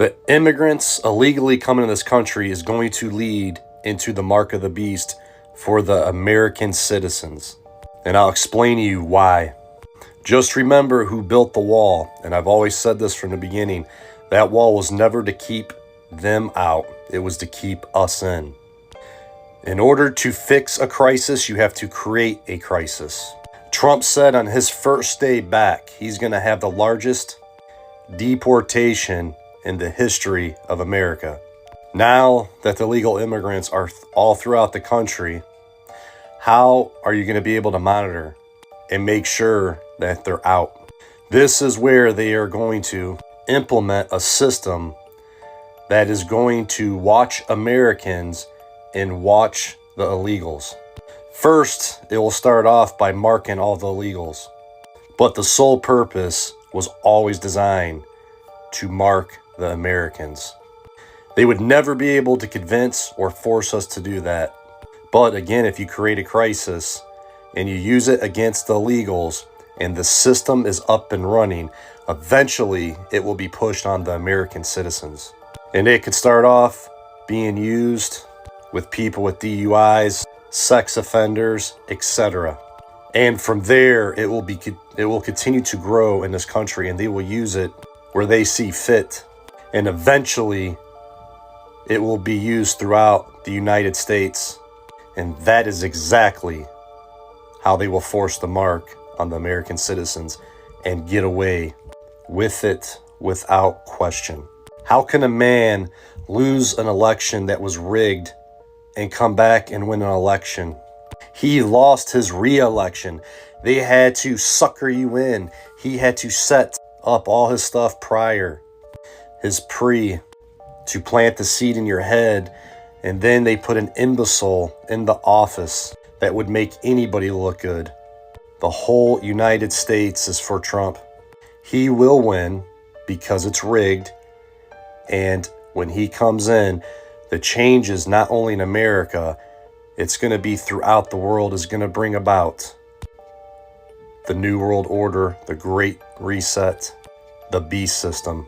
The immigrants illegally coming to this country is going to lead into the mark of the beast for the American citizens. And I'll explain to you why. Just remember who built the wall. And I've always said this from the beginning. That wall was never to keep them out. It was to keep us in. In order to fix a crisis, you have to create a crisis. Trump said on his first day back, he's going to have the largest deportation in the history of America. Now that the illegal immigrants are all throughout the country, how are you going to be able to monitor and make sure that they're out? This is where they are going to implement a system that is going to watch Americans and watch the illegals. First, it will start off by marking all the illegals, but the sole purpose was always designed to mark the Americans. They would never be able to convince or force us to do that. But again, if you create a crisis and you use it against the illegals and the system is up and running, eventually it will be pushed on the American citizens. And it could start off being used with people with DUIs, sex offenders, etc. And from there, it will continue to grow in this country, and they will use it where they see fit. And eventually, it will be used throughout the United States. And that is exactly how they will force the mark on the American citizens and get away with it without question. How can a man lose an election that was rigged and come back and win an election? He lost his re-election. They had to sucker you in. He had to set up all his stuff prior, his to plant the seed in your head, and then they put an imbecile in the office that would make anybody look good. The whole United States is for Trump. He will win because it's rigged, and when he comes in, the changes not only in America, it's going to be throughout the world, is going to bring about the New World Order, the Great Reset, the beast system.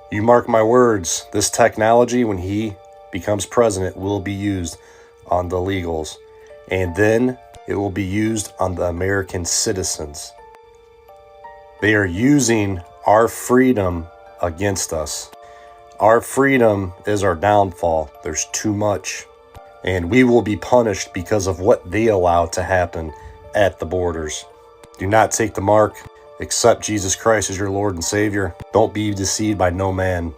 You mark my words, this technology, when he becomes president, will be used on the illegals. And then it will be used on the American citizens. They are using our freedom against us. Our freedom is our downfall. There's too much. And we will be punished because of what they allow to happen at the borders. Do not take the mark. Accept Jesus Christ as your Lord and Savior. Don't be deceived by no man.